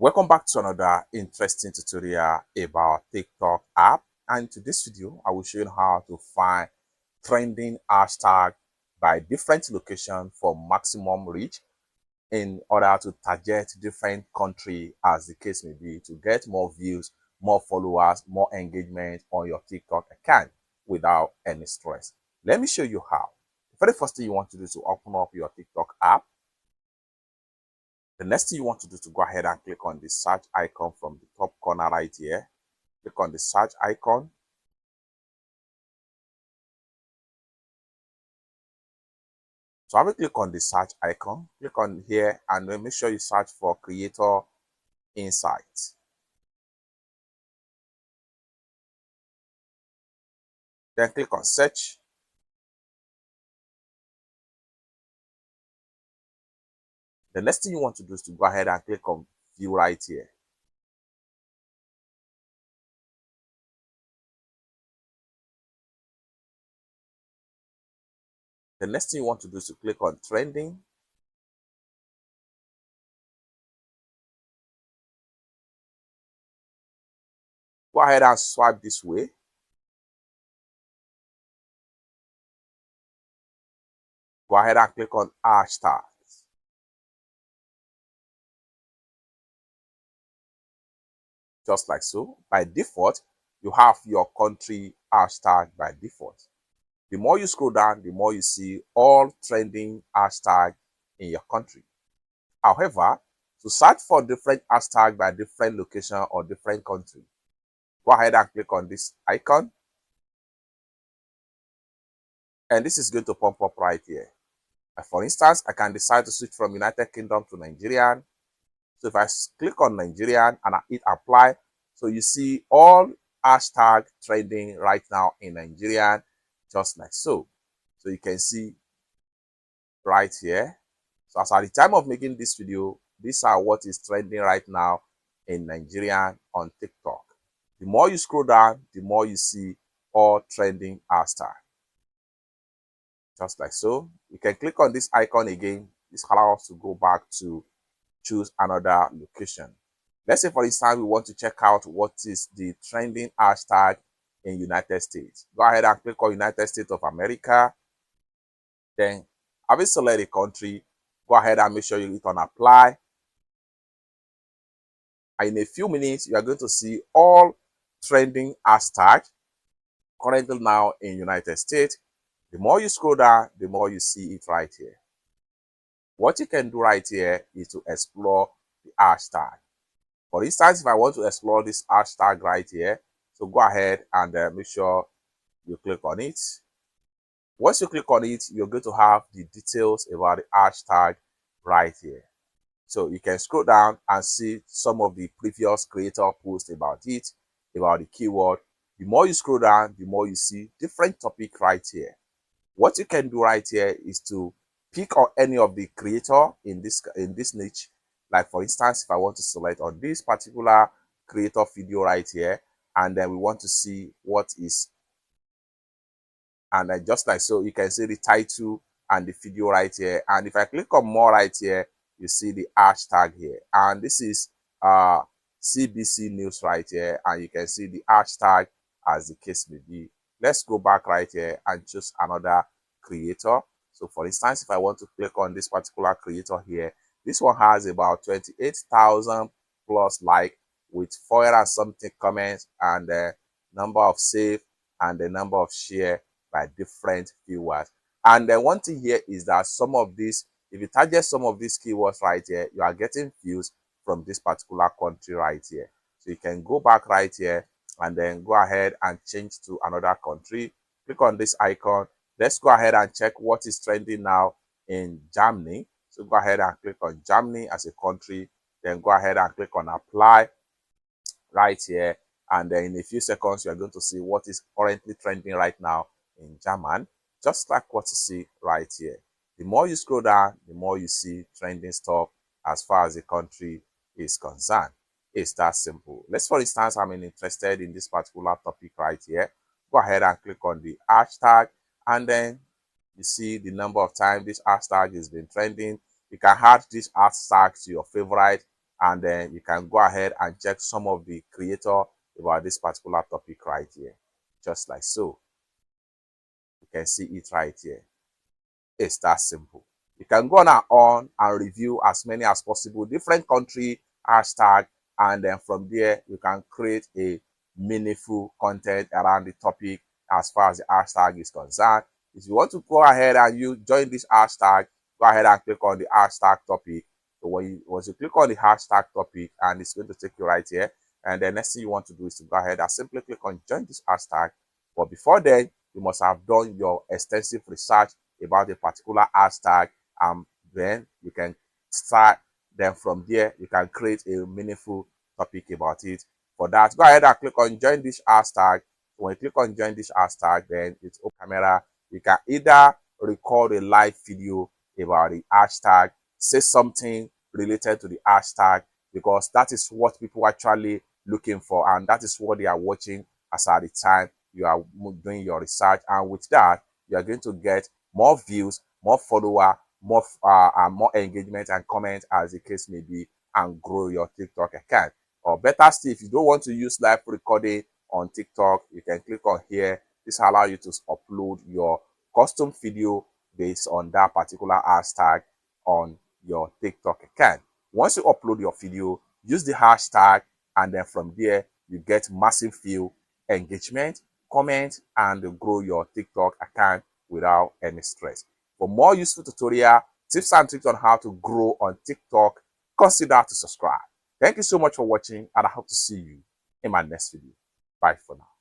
Welcome back to another interesting tutorial about TikTok app. And to this video, I will show you how to find trending hashtag by different location for maximum reach in order to target different country as the case may be to get more views, more followers, more engagement on your TikTok account without any stress. Let me show you how. The very first thing you want to do is to open up your TikTok app. The next thing you want to do is to go ahead and click on the search icon from the top corner right here. Click on the search icon. So I will click on the search icon. Click on here and then make sure you search for Creator Insights. Then click on search. The next thing you want to do is to go ahead and click on view right here. The next thing you want to do is to click on trending. Go ahead and swipe this way. Go ahead and click on hashtag. Just like so. By default, you have your country hashtag by default. The more you scroll down, the more you see all trending hashtag in your country. However, to search for different hashtag by different location or different country, go ahead and click on this icon. And this is going to pop up right here. For instance, I can decide to switch from United Kingdom to Nigerian. So if I click on Nigerian and I hit apply, so you see all hashtag trending right now in Nigerian, just like so. So you can see right here. So as at the time of making this video, these are what is trending right now in Nigerian on TikTok. The more you scroll down, the more you see all trending hashtag. Just like so. You can click on this icon again. This allows us to go back to choose another location. Let's say, for instance, we want to check out what is the trending hashtag in United States. Go ahead and click on United States of America. Then, having select a country, go ahead and make sure you hit on apply. And in a few minutes, you are going to see all trending hashtags currently now in United States. The more you scroll down, the more you see it right here. What you can do right here is to explore the hashtag. For instance, if I want to explore this hashtag right here, so go ahead and make sure you click on it. Once you click on it, you're going to have the details about the hashtag right here. So you can scroll down and see some of the previous creator posts about it, about the keyword. The more you scroll down, the more you see different topic right here. What you can do right here is to pick on any of the creator in this niche. Like for instance, if I want to select on this particular creator video right here, and then we want to see what is, and then just like so, you can see the title and the video right here. And if I click on more right here, you see the hashtag here, and this is CBC News right here, and you can see the hashtag as the case may be. Let's go back right here and choose another creator. So for instance, if I want to click on this particular creator here, this one has about 28,000 plus like with 400 and something comments and the number of save and the number of share by different viewers. And then one thing here is that some of these, if you target some of these keywords right here, you are getting views from this particular country right here. So you can go back right here and then go ahead and change to another country. Click on this icon. Let's go ahead and check what is trending now in Germany. So go ahead and click on Germany as a country. Then go ahead and click on apply right here. And then in a few seconds, you are going to see what is currently trending right now in German, just like what you see right here. The more you scroll down, the more you see trending stuff as far as the country is concerned. It's that simple. Let's, for instance, I'm interested in this particular topic right here. Go ahead and click on the hashtag, and then you see the number of times this hashtag has been trending. You can add this hashtag to your favorite and then you can go ahead and check some of the creator about this particular topic right here, just like so. You can see it right here. It's that simple. You can go on and review as many as possible, different country hashtag, and then from there you can create a meaningful content around the topic as far as the hashtag is concerned. If you want to go ahead and you join this hashtag, go ahead and click on the hashtag topic. So once you click on the hashtag topic, and it's going to take you right here, and the next thing you want to do is to go ahead and simply click on join this hashtag. But before then, you must have done your extensive research about a particular hashtag, then you can start. Then from there you can create a meaningful topic about it. For that, go ahead and click on join this hashtag. When you click on join this hashtag, then it's open camera. You can either record a live video about the hashtag, say something related to the hashtag, because that is what people are actually looking for, and that is what they are watching as at the time you are doing your research. And with that, you are going to get more views, more follower, more engagement and comment as the case may be, and grow your TikTok account. Or better still, if you don't want to use live recording on TikTok, you can click on here. This allows you to upload your custom video based on that particular hashtag on your TikTok account. Once you upload your video, use the hashtag, and then from there you get massive view, engagement, comment, and grow your TikTok account without any stress. For more useful tutorial, tips and tricks on how to grow on TikTok, consider to subscribe. Thank you so much for watching, and I hope to see you in my next video. Bye for now.